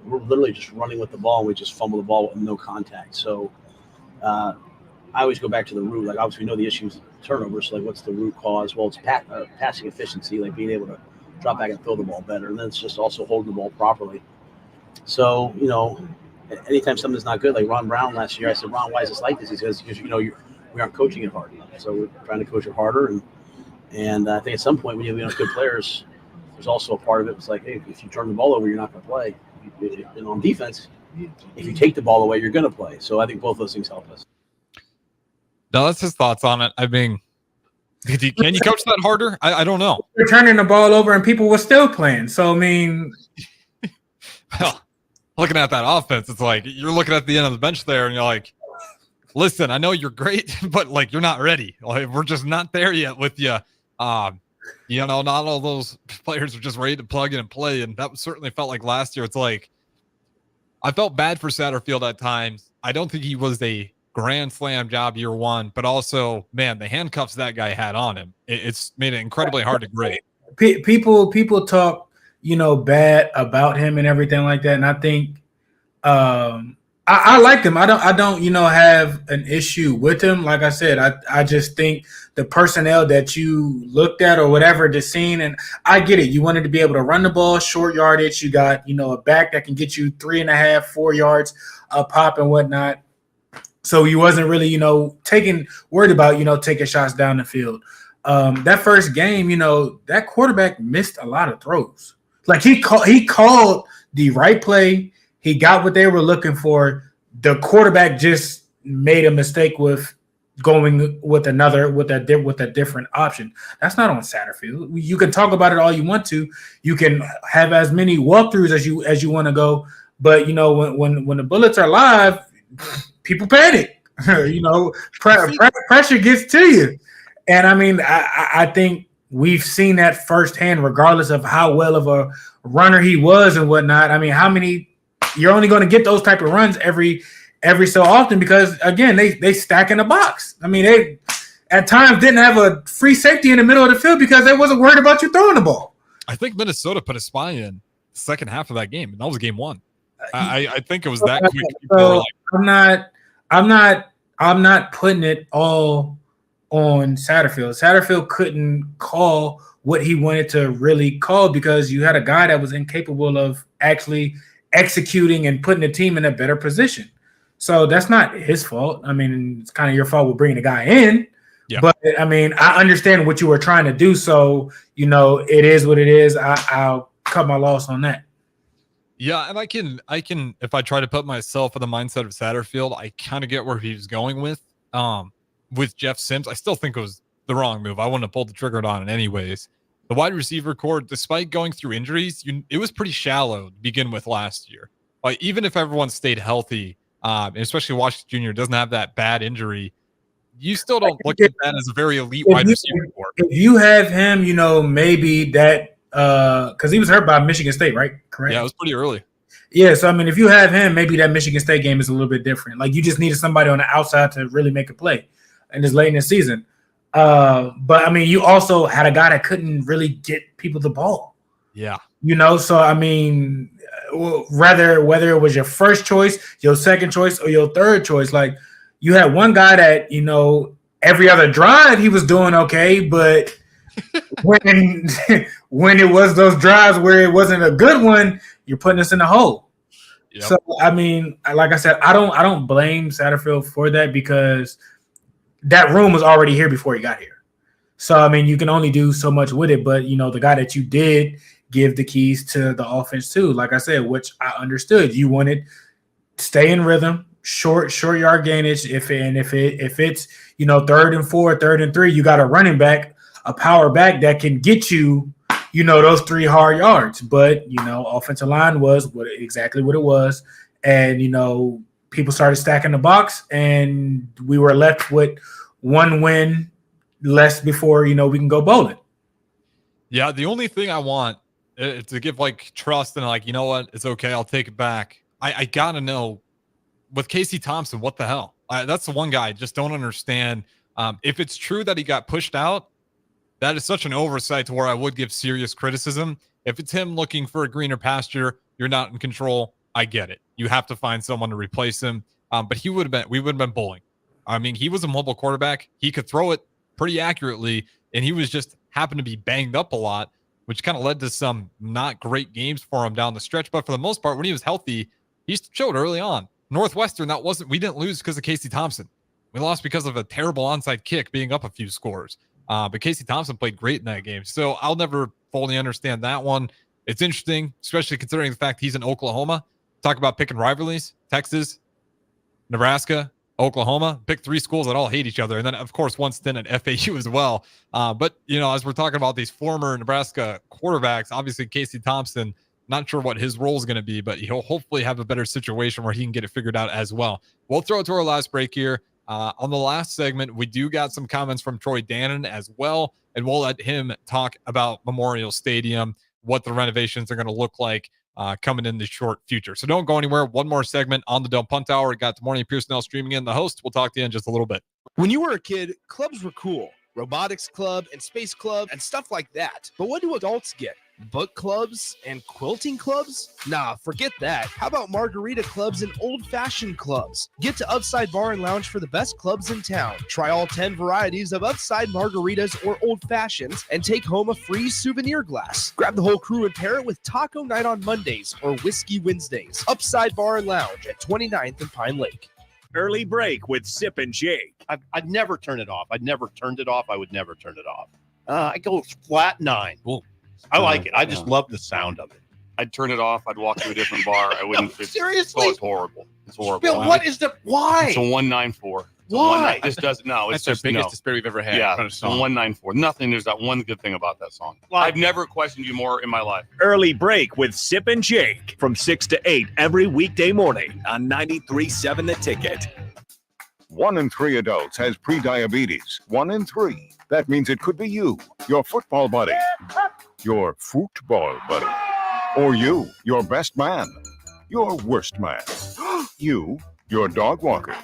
We're literally just running with the ball, and we just fumble the ball with no contact. So I always go back to the root. Obviously, we know the issues turnovers. So, what's the root cause? Well, it's passing efficiency, being able to drop back and throw the ball better. And then it's just also holding the ball properly. So, anytime something's not good, like Ron Brown last year, I said, Ron, why is this like this? He says, because, we aren't coaching it hard enough. So we're trying to coach it harder. And I think at some point when you have good players, there's also a part of it. It's like, hey, if you turn the ball over, you're not going to play. And on defense, if you take the ball away, you're going to play. So I think both those things help us. No, that's his thoughts on it. Can you coach that harder? I don't know. You're turning the ball over and people were still playing. So, well, looking at that offense, it's like you're looking at the end of the bench there and you're like, listen, I know you're great, but you're not ready. We're just not there yet with you. Not all those players are just ready to plug in and play. And that certainly felt like last year. It's like, I felt bad for Satterfield at times. I don't think he was a grand slam job year 1, but also, man, the handcuffs that guy had on him, it's made it incredibly hard to grade. People talk, bad about him and everything like that. And I think, I like him. I don't, have an issue with him. Like I said, I just think the personnel that you looked at or whatever the scene, and I get it. You wanted to be able to run the ball, short yardage. You got, a back that can get you 3.5, 4 yards a pop and whatnot. So you wasn't really, worried about, taking shots down the field. That first game, that quarterback missed a lot of throws. He called the right play. He got what they were looking for. The quarterback just made a mistake with going with a different option. That's not on Satterfield. You can talk about it all you want to. You can have as many walkthroughs as you want to go, but when the bullets are live, people panic. Pressure gets to you, and I think we've seen that firsthand, regardless of how well of a runner he was and whatnot. How many? You're only going to get those type of runs every so often because, again, they stack in the box. They at times didn't have a free safety in the middle of the field because they wasn't worried about you throwing the ball. I think Minnesota put a spy in the second half of that game, and that was game 1. I think it was that quick. So I'm not putting it all on Satterfield. Satterfield couldn't call what he wanted to really call because you had a guy that was incapable of actually executing and putting the team in a better position. So that's not his fault. It's kind of your fault with bringing the guy in. Yeah. But I understand what you were trying to do. So, it is what it is. I'll cut my loss on that. Yeah, and I can if I try to put myself in the mindset of Satterfield, I kind of get where he was going with Jeff Sims. I still think it was the wrong move. I wouldn't have pulled the trigger on it anyways. The wide receiver core, despite going through injuries, it was pretty shallow to begin with last year. Even if everyone stayed healthy, and especially Washington Jr. doesn't have that bad injury, you still don't look at that as a very elite wide receiver core. If you have him, maybe that because he was hurt by Michigan State, right? Correct. Yeah, it was pretty early. Yeah, so I mean, if you have him, maybe that Michigan State game is a little bit different. Like you just needed somebody on the outside to really make a play, and it's late in the season. But I mean, you also had a guy that couldn't really get people the ball. Yeah, So I mean, whether it was your first choice, your second choice, or your third choice, like you had one guy that every other drive he was doing okay, but when it was those drives where it wasn't a good one, you're putting us in the hole. Yep. So I mean, like I said, I don't blame Satterfield for that because that room was already here before he got here. So I mean, you can only do so much with it. But the guy that you did give the keys to the offense too, like I said, which I understood, you wanted stay in rhythm, short yard gainage. If it's 3rd and 4, 3rd and 3, you got a running back, a power back that can get you. Those 3 hard yards, but offensive line was exactly what it was, and people started stacking the box, and we were left with 1 win less before we can go bowling. Yeah, the only thing I want is to give trust and what, it's okay, I'll take it back. I gotta know with Casey Thompson, what the hell? That's the one guy I just don't understand. If it's true that he got pushed out, that is such an oversight to where I would give serious criticism. If it's him looking for a greener pasture, you're not in control. I get it. You have to find someone to replace him. But we would have been bowling. I mean, he was a mobile quarterback. He could throw it pretty accurately, and he was just happened to be banged up a lot, which kind of led to some not great games for him down the stretch. But for the most part, when he was healthy, he showed early on. Northwestern, we didn't lose because of Casey Thompson. We lost because of a terrible onside kick being up a few scores. But Casey Thompson played great in that game. So I'll never fully understand that one. It's interesting, especially considering the fact he's in Oklahoma. Talk about picking rivalries. Texas, Nebraska, Oklahoma. Pick 3 schools that all hate each other. And then, of course, one stint at FAU as well. But, as we're talking about these former Nebraska quarterbacks, obviously Casey Thompson, not sure what his role is going to be, but he'll hopefully have a better situation where he can get it figured out as well. We'll throw it to our last break here. On the last segment, we do got some comments from Troy Dannon as well, and we'll let him talk about Memorial Stadium, what the renovations are going to look like coming in the short future. So don't go anywhere. One more segment on the Don't Punt Hour. We got the Morning Pierson-El streaming in. The host. We'll talk to you in just a little bit. When you were a kid, clubs were cool. Robotics club and space club and stuff like that. But what do adults get? Book clubs and quilting clubs? Nah, forget that. How about margarita clubs and old-fashioned clubs? Get to Upside Bar and Lounge for the best clubs in town. Try all 10 varieties of Upside margaritas or old fashions and take home a free souvenir glass. Grab the whole crew and pair it with taco night on Mondays or whiskey Wednesdays. Upside Bar and Lounge at 29th and Pine Lake. Early break with Sip and Jake. I'd never turn it off. I'd never turned it off. I would never turn it off. I go flat 9. Ooh. I like it. I just love the sound of it. I'd turn it off. I'd walk to a different bar. I wouldn't. Seriously? It's horrible. It's horrible. Bill, what is the why? It's a 194. Why? This doesn't. No, it's That's just the biggest no. despair we've ever had. Yeah, it's a 194. Nothing. There's that one good thing about that song. I've never questioned you more in my life. Early break with Sip and Jake from 6 to 8 every weekday morning on 93.7 The Ticket. 1 in 3 adults has prediabetes. 1 in 3. That means it could be you, your football buddy, your football buddy, or you, your best man, your worst man, you, your dog walker,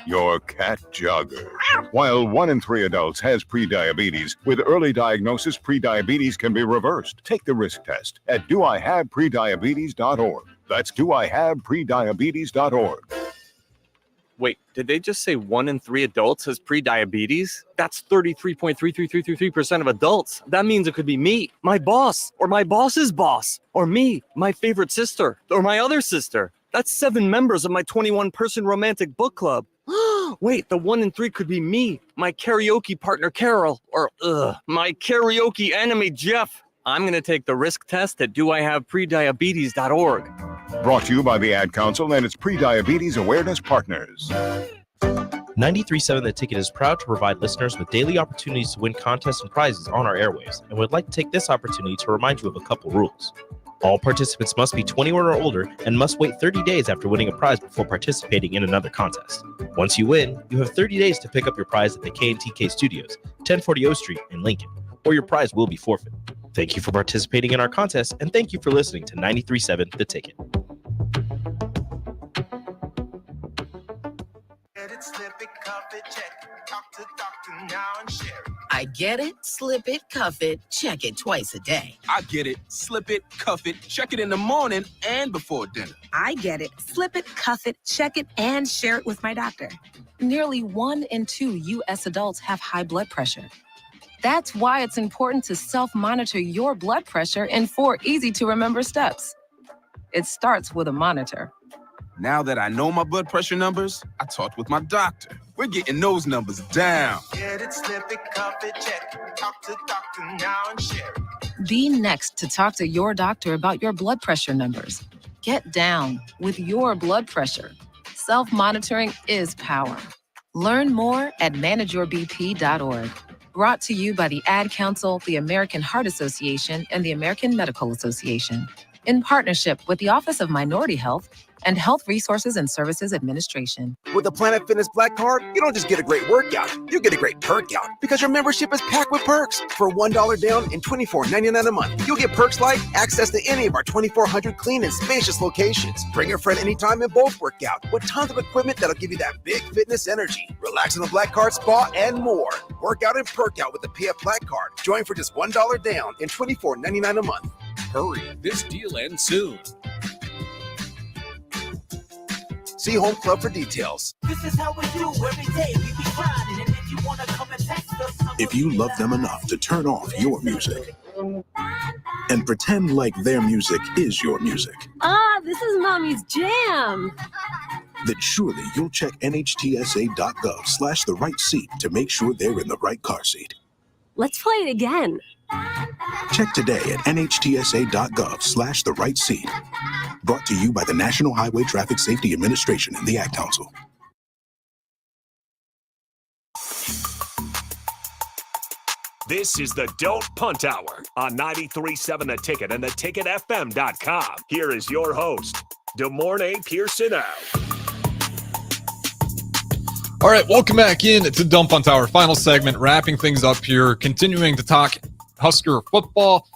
your cat jogger. While 1 in 3 adults has prediabetes, with early diagnosis, prediabetes can be reversed. Take the risk test at doihaveprediabetes.org. That's doihaveprediabetes.org. Wait, did they just say 1 in 3 adults has prediabetes? That's 33.33333% of adults. That means it could be me, my boss, or my boss's boss, or me, my favorite sister, or my other sister. That's 7 members of my 21-person romantic book club. Wait, the 1 in 3 could be me, my karaoke partner Carol, or my karaoke enemy Jeff. I'm going to take the risk test at doihaveprediabetes.org. Brought to you by the Ad Council and its Prediabetes Awareness Partners. 93.7 The Ticket is proud to provide listeners with daily opportunities to win contests and prizes on our airwaves, and would like to take this opportunity to remind you of a couple rules. All participants must be 21 or older and must wait 30 days after winning a prize before participating in another contest. Once you win, you have 30 days to pick up your prize at the K&TK Studios, 1040 O Street in Lincoln, or your prize will be forfeit. Thank you for participating in our contest, and thank you for listening to 93.7 The Ticket. it, slip it, cuff it, check it. Talk to doctor now and share it. I get it, slip it, cuff it, check it twice a day. I get it. Slip it, cuff it, check it in the morning and before dinner. I get it. Slip it, cuff it, check it, and share it with my doctor. Nearly 1 in 2 U.S. adults have high blood pressure. That's why it's important to self-monitor your blood pressure in 4 easy-to-remember steps. It starts with a monitor. Now that I know my blood pressure numbers, I talked with my doctor. We're getting those numbers down. Get it, slip it, cuff it, check it. Talk to doctor now and share it. Be next to talk to your doctor about your blood pressure numbers. Get down with your blood pressure. Self-monitoring is power. Learn more at manageyourbp.org. Brought to you by the Ad Council, the American Heart Association, and the American Medical Association, in partnership with the Office of Minority Health and Health Resources and Services Administration. With the Planet Fitness Black Card, you don't just get a great workout, you get a great perk out because your membership is packed with perks. For $1 down and $24.99 a month, you'll get perks like access to any of our 2,400 clean and spacious locations. Bring your friend anytime and both work out with tons of equipment that'll give you that big fitness energy. Relax in the Black Card spa and more. Work out and perk out with the PF Black Card. Join for just $1 down and $24.99 a month. Hurry, this deal ends soon. See Home Club for details. This is how we do every day. We be grinding, and if you wanna come and text us, If you love them enough to turn off your music and pretend like their music is your music, This is Mommy's jam. then surely you'll check nhtsa.gov/the right seat to make sure they're in the right car seat. Let's play it again. Check today at nhtsa.gov/the right seat. Brought to you by the National Highway Traffic Safety Administration and the Ad Council. This is the Don't Punt Hour on 93.7 The Ticket and theticketfm.com. Here is your host, DeMornay Pierson-El. All right, welcome back in to Dump on Tower. Final segment, wrapping things up here, continuing to talk Husker football.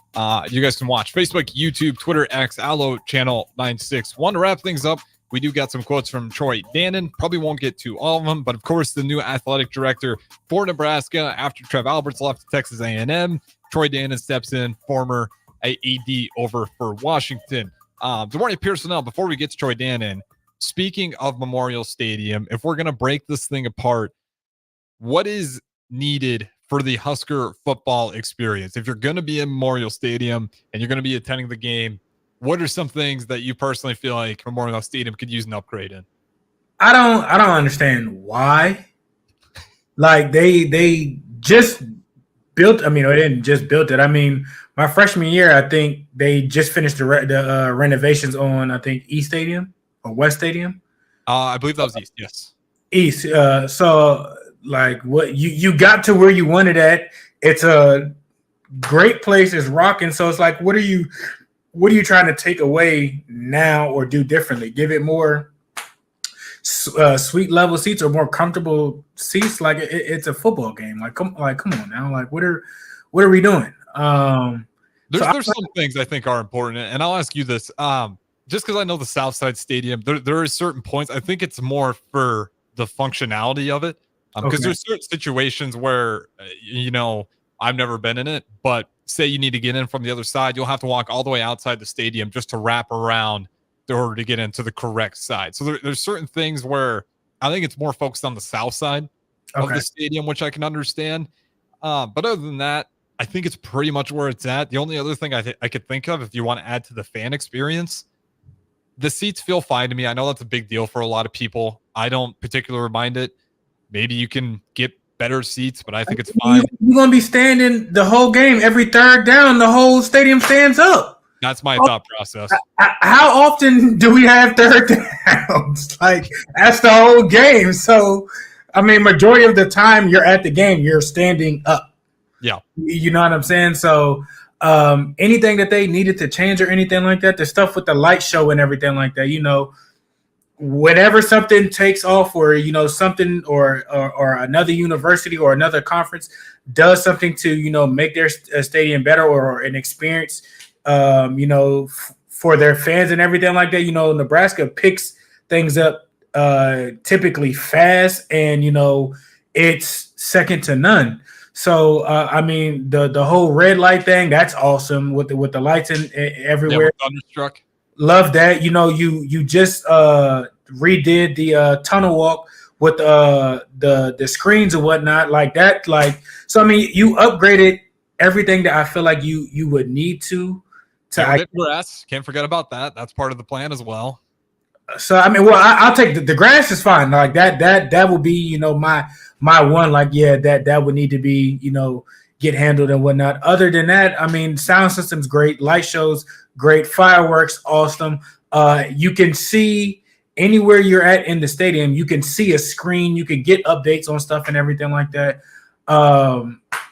You guys can watch Facebook, YouTube, Twitter, X, Allo, Channel 96. Want to wrap things up? We do got some quotes from Troy Dannon. Probably won't get to all of them, but of course, the new athletic director for Nebraska after Trev Alberts left to Texas A&M. Troy Dannon steps in, former AD over for Washington. Good morning, Pierson-El. Before we get to Troy Dannon, speaking of Memorial Stadium, if we're going to break this thing apart, what is needed for the Husker football experience? If you're going to be in Memorial Stadium and you're going to be attending the game, what are some things that you personally feel like Memorial Stadium could use an upgrade in? I don't understand why. Like they just built. I mean, they didn't just built it. I mean, my freshman year, I think they just finished the renovations on East Stadium or West Stadium. I believe that was East. Yes, East. So like what you got to where you wanted at. It's a great place. It's rocking. So it's like, what are you trying to take away now or do differently? Give it more suite level seats or more comfortable seats? Like it's a football game. Like come on now. Like what are we doing? There's some things I think are important, and I'll ask you this. Just because I know the Southside Stadium, there are certain points. I think it's more for the functionality of it. Because there's certain situations where, I've never been in it, but say you need to get in from the other side, you'll have to walk all the way outside the stadium just to wrap around in order to get into the correct side. So there's certain things where I think it's more focused on the south side of the stadium, which I can understand. But other than that, I think it's pretty much where it's at. The only other thing I could think of, if you want to add to the fan experience, the seats feel fine to me. I know that's a big deal for a lot of people. I don't particularly mind it. Maybe you can get better seats, but I think it's fine. You're going to be standing the whole game. Every third down, the whole stadium stands up. That's my thought process. How often do we have third downs? Like, that's the whole game. So, I mean, majority of the time you're at the game, you're standing up. Yeah. You know what I'm saying? So, anything that they needed to change or anything like that, the stuff with the light show and everything like that, whenever something takes off or, something or another university or another conference does something to, make their stadium better or an experience, for their fans and everything like that, Nebraska picks things up typically fast, and it's second to none. So I mean, the whole red light thing, that's awesome with the lights everywhere. Yeah, Thunderstruck. Love that. You just redid the tunnel walk with the screens and whatnot like that. So I mean, you upgraded everything that I feel like you would need to. Grass. Can't forget about that. That's part of the plan as well. So I mean, well, I'll take the grass is fine. Like that will be my one. Like that would need to be get handled and whatnot. Other than that, I mean, sound system's great, light shows great, fireworks awesome. You can see anywhere you're at in the stadium. You can see a screen. You can get updates on stuff and everything like that.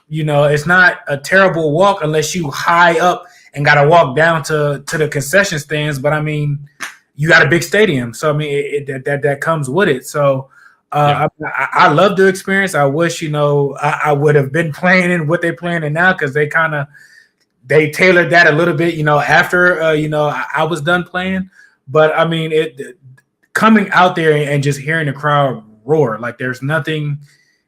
It's not a terrible walk unless you high up and got to walk down to the concession stands. But I mean, you got a big stadium, so I mean that comes with it. So I love the experience. I wish I would have been playing in what they're playing in now, because they tailored that a little bit after I was done playing. But I mean, coming out there and just hearing the crowd roar, like there's nothing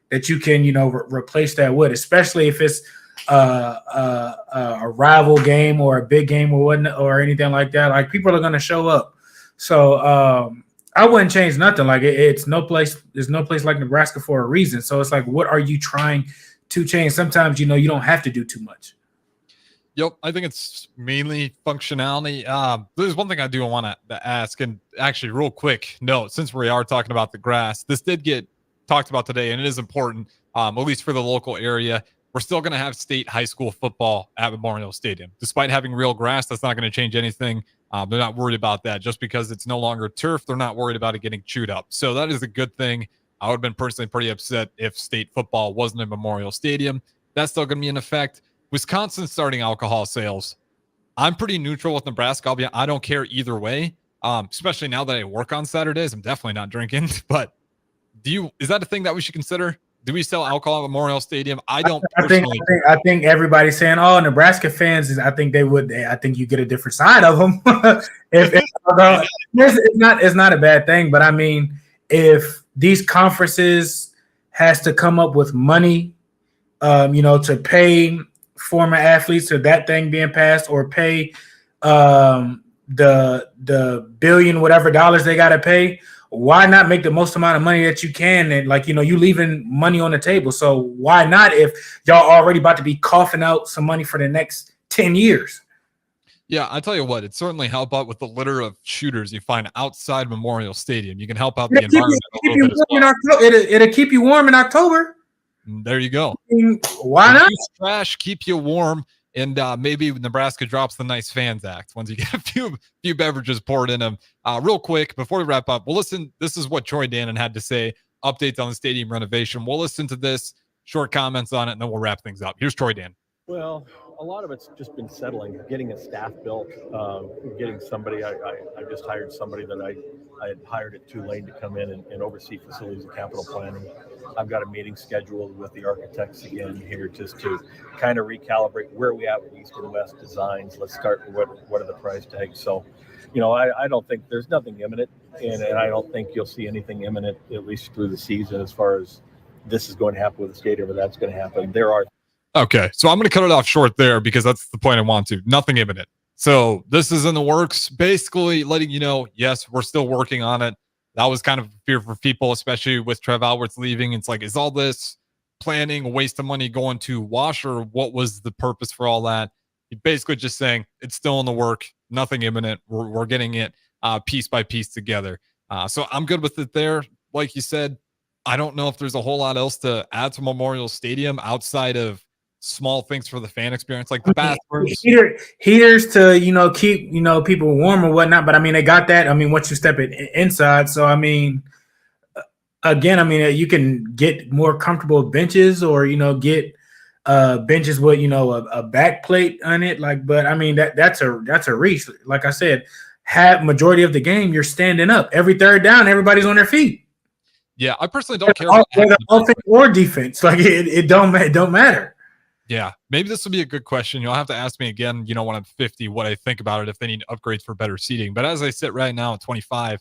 that you can replace that with, especially if it's a rival game or a big game or whatnot or anything like that. Like, people are going to show up. So I wouldn't change nothing. Like, there's no place like Nebraska for a reason. So it's like, what are you trying to change? Sometimes you don't have to do too much. Yep, I think it's mainly functionality. There's one thing I do want to ask, and actually, real quick note, since we are talking about the grass, this did get talked about today, and it is important, at least for the local area. We're still going to have state high school football at Memorial Stadium. Despite having real grass, that's not going to change anything. They're not worried about that. Just because it's no longer turf, they're not worried about it getting chewed up. So that is a good thing. I would have been personally pretty upset if state football wasn't in Memorial Stadium. That's still going to be in effect. Wisconsin starting alcohol sales. I'm pretty neutral with Nebraska. I don't care either way, especially now that I work on Saturdays. I'm definitely not drinking. But is that a thing that we should consider? Do we sell alcohol at Memorial Stadium? I don't. I think everybody's saying, "Oh, Nebraska fans." I think they would. I think you get a different side of them. It's not a bad thing, but I mean, if these conferences has to come up with money, to pay former athletes or that thing being passed, or pay the billion whatever dollars they got to pay, why not make the most amount of money that you can? And you leaving money on the table. So why not, if y'all already about to be coughing out some money for the next 10 years? Yeah, I tell you what, it certainly help out with the litter of shooters you find outside Memorial Stadium. You can help out the environment. It'll keep you warm in October. There you go. Why not? Trash, keep you warm, and maybe Nebraska drops the Nice Fans Act once you get a few beverages poured in them. Real quick, before we wrap up, we'll listen. This is what Troy Dannon had to say, updates on the stadium renovation. We'll listen to this, short comments on it, and then we'll wrap things up. Here's Troy Dannon. Well, a lot of it's just been settling, getting a staff built, getting somebody. I just hired somebody that I had hired at Tulane to come in and oversee facilities and capital planning. I've got a meeting scheduled with the architects again here just to kind of recalibrate where we at with East and West designs. Let's start with what are the price tags. So, I don't think there's nothing imminent, and I don't think you'll see anything imminent, at least through the season, as far as this is going to happen with the stadium or that's going to happen. There are. Okay, so I'm going to cut it off short there because that's the point I want to. Nothing imminent. So this is in the works, basically letting you know, yes, we're still working on it. That was kind of a fear for people, especially with Trev Alberts leaving. It's like, is all this planning a waste of money going to wash, or what was the purpose for all that? He basically just saying it's still in the work, nothing imminent. We're getting it piece by piece together. So I'm good with it there. Like you said, I don't know if there's a whole lot else to add to Memorial Stadium outside of small things for the fan experience, like the bathrooms, heaters to keep people warm or whatnot. But I mean, they got that. I mean, once you step it inside, so I mean, again, I mean, you can get more comfortable benches, or get benches with a back plate on it. Like, but I mean, that's a reach. Like I said, majority of the game you're standing up. Every third down, everybody's on their feet. Yeah, I personally don't care about whether offense or defense. Like it don't matter. Yeah, maybe this will be a good question. You'll have to ask me again, when I'm 50, what I think about it, if they need upgrades for better seating. But as I sit right now at 25,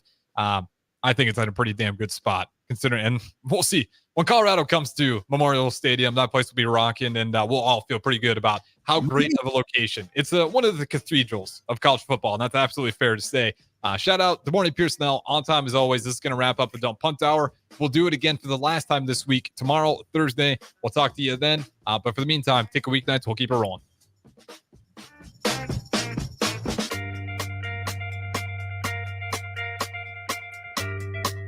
I think it's at a pretty damn good spot considering, and we'll see when Colorado comes to Memorial Stadium, that place will be rocking, and we'll all feel pretty good about how great of a location. It's one of the cathedrals of college football, and that's absolutely fair to say. Shout out, good morning, Pierson-El. On time as always. This is going to wrap up the Don't Punt Hour. We'll do it again for the last time this week. Tomorrow, Thursday, we'll talk to you then. But for the meantime, take a weeknight. We'll keep it rolling.